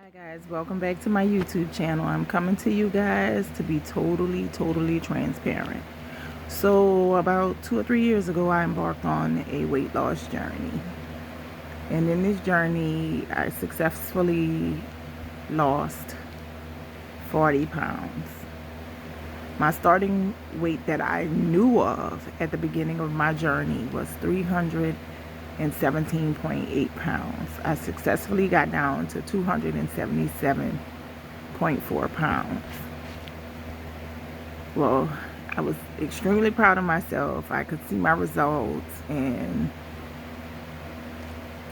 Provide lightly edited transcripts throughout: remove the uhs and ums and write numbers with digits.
Hi guys, welcome back to my YouTube channel. I'm coming to you guys to be totally transparent. So about 2 or 3 years ago, I embarked on a weight loss journey. And in this journey, I successfully lost 40 pounds. My starting weight that I knew of at the beginning of my journey was 317.8 pounds. I successfully got down to 277.4 pounds. Well, I was extremely proud of myself. I could see my results, and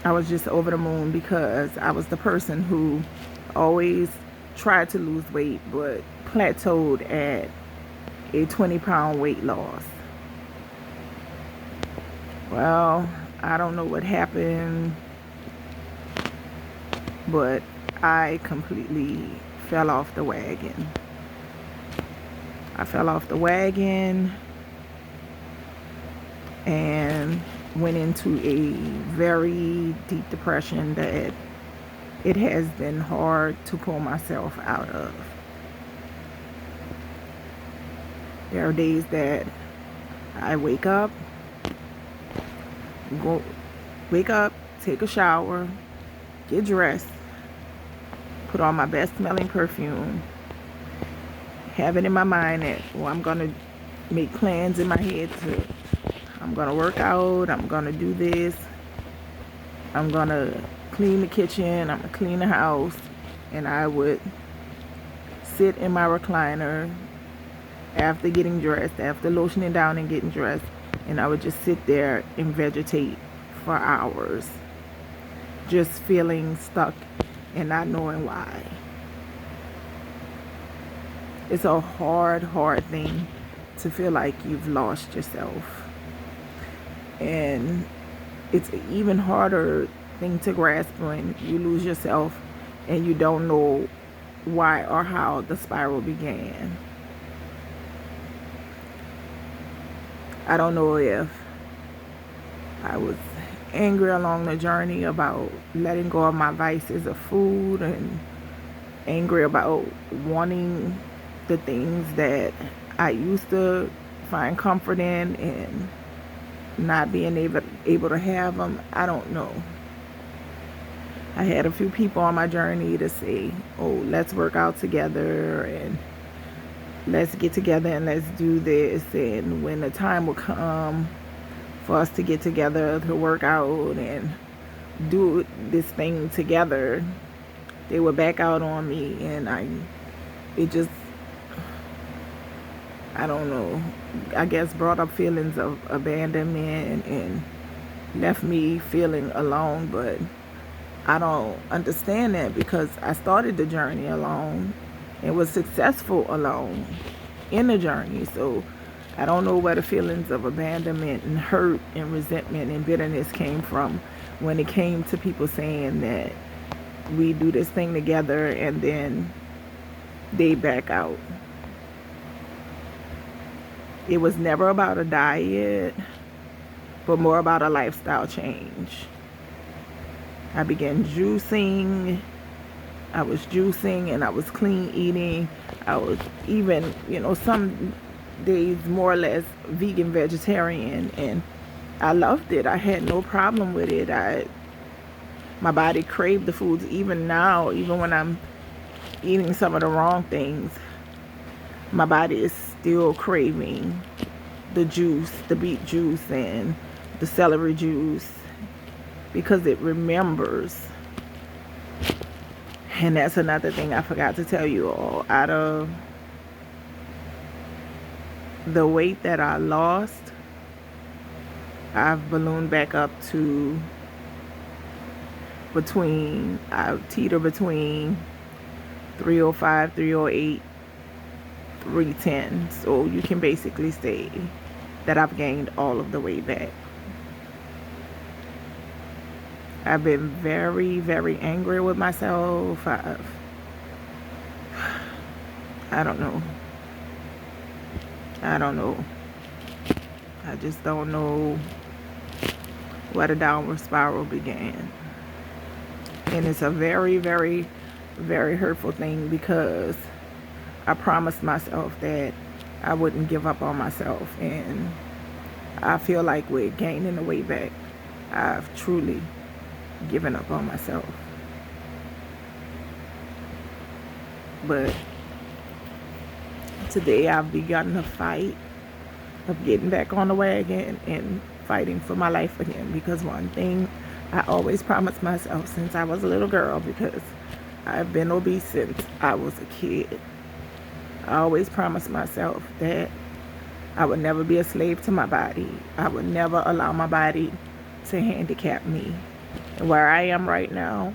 I was just over the moon because I was the person who always tried to lose weight but plateaued at a 20-pound weight loss. Well, I don't know what happened, but I completely fell off the wagon. I fell off the wagon and went into a very deep depression that it has been hard to pull myself out of. There are days that I wake up, take a shower, get dressed, put on my best smelling perfume, have it in my mind that, well, I'm going to make plans in my head I'm going to work out, I'm going to do this, I'm going to clean the kitchen, I'm going to clean the house, and I would sit in my recliner after getting dressed, after lotioning down and getting dressed, and I would just sit there and vegetate for hours, just feeling stuck and not knowing why. It's a hard thing to feel like you've lost yourself. And it's an even harder thing to grasp when you lose yourself and you don't know why or how the spiral began. I don't know if I was angry along the journey about letting go of my vices of food, and angry about wanting the things that I used to find comfort in and not being able to have them. I don't know. I had a few people on my journey to say, oh, let's work out together and let's get together and let's do this. And when the time will come for us to get together to work out and do this thing together, they would back out on me, and I don't know, I guess brought up feelings of abandonment and left me feeling alone. But I don't understand that because I started the journey alone and was successful alone in the journey. So I don't know where the feelings of abandonment and hurt and resentment and bitterness came from when it came to people saying that we do this thing together and then they back out. It was never about a diet, but more about a lifestyle change. I began juicing. I was juicing and I was clean eating. I was even, some days more or less vegan, vegetarian, and I loved it. I had no problem with it. My body craved the foods. Even now, even when I'm eating some of the wrong things, my body is still craving the juice, the beet juice and the celery juice, because it remembers. And that's another thing I forgot to tell you all. Out of the weight that I lost, I've ballooned back up to I teeter between 305, 308, 310. So you can basically say that I've gained all of the weight back. I've been very angry with myself. I don't know. I just don't know where the downward spiral began. And it's a very very hurtful thing because I promised myself that I wouldn't give up on myself. And I feel like with gaining the weight back, I've truly given up on myself. But today I've begun the fight of getting back on the wagon and fighting for my life again, because one thing I always promised myself since I was a little girl, because I've been obese since I was a kid, I always promised myself that I would never be a slave to my body. I would never allow my body to handicap me. And where I am right now,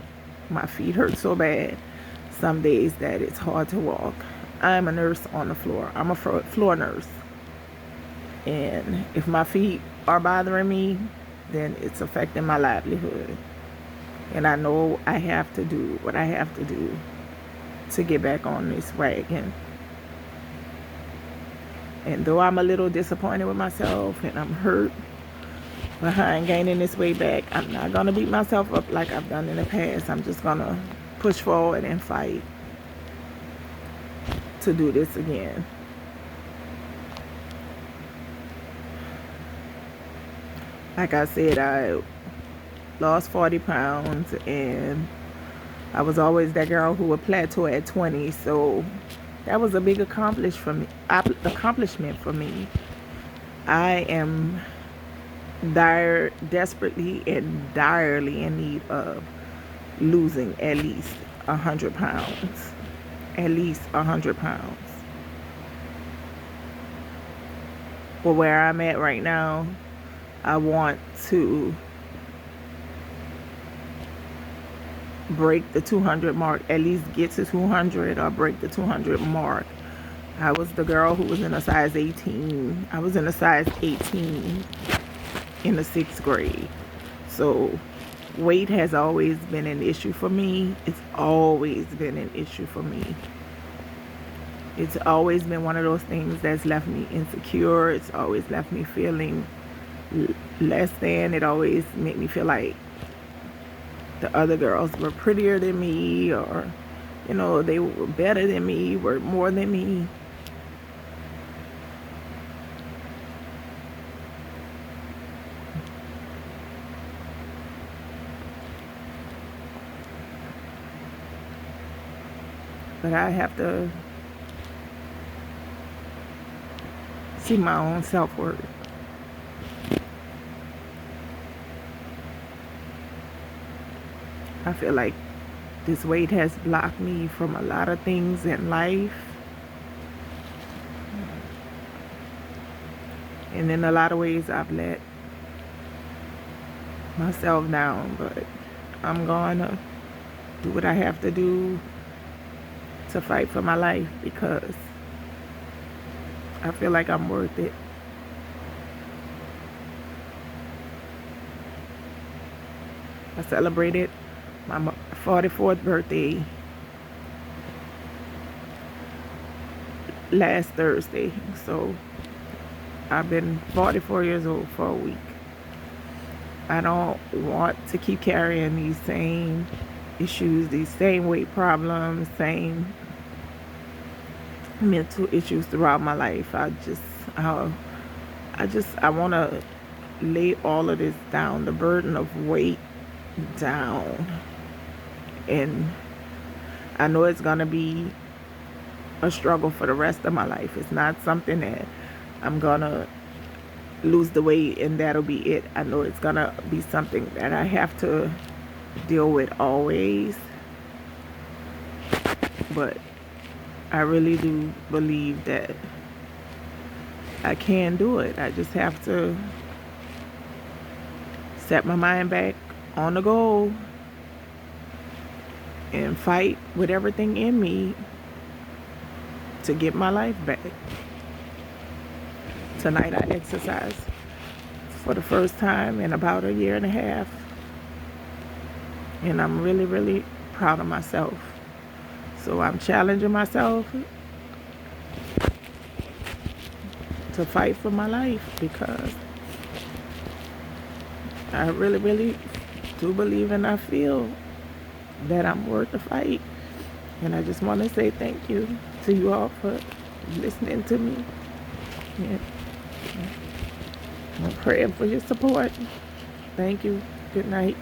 my feet hurt so bad some days that it's hard to walk. I'm a nurse on the floor. I'm a floor nurse. And if my feet are bothering me, then it's affecting my livelihood. And I know I have to do what I have to do to get back on this wagon. And though I'm a little disappointed with myself and I'm hurt behind gaining this weight back, I'm not going to beat myself up like I've done in the past. I'm just going to push forward and fight to do this again. Like I said, I lost 40 pounds and I was always that girl who would plateau at 20. So that was a big accomplishment for me. I am desperately and direly in need of losing at least 100 pounds. At least 100 pounds. But where I'm at right now, I want to break the 200 mark, at least get to 200 or break the 200 mark. I was the girl who was in a size 18. I was in a size 18 in the 6th grade. So weight has always been an issue for me. It's always been an issue for me. It's always been one of those things that's left me insecure. It's always left me feeling less than. It always made me feel like the other girls were prettier than me, or they were better than me, were more than me. But I have to see my own self-worth. I feel like this weight has blocked me from a lot of things in life. And in a lot of ways I've let myself down, but I'm gonna do what I have to do to fight for my life, because I feel like I'm worth it. I celebrated my 44th birthday last Thursday, so I've been 44 years old for a week. I don't want to keep carrying these same issues, these same weight problems, same mental issues throughout my life. I want to lay all of this down, the burden of weight down. And I know it's going to be a struggle for the rest of my life. It's not something that I'm going to lose the weight and that'll be it. I know it's going to be something that I have to deal with always. But I really do believe that I can do it. I just have to set my mind back on the goal and fight with everything in me to get my life back. Tonight I exercised for the first time in about a year and a half. And I'm really, really proud of myself. So I'm challenging myself to fight for my life, because I really, really do believe and I feel that I'm worth the fight. And I just want to say thank you to you all for listening to me. And I'm praying for your support. Thank you. Good night.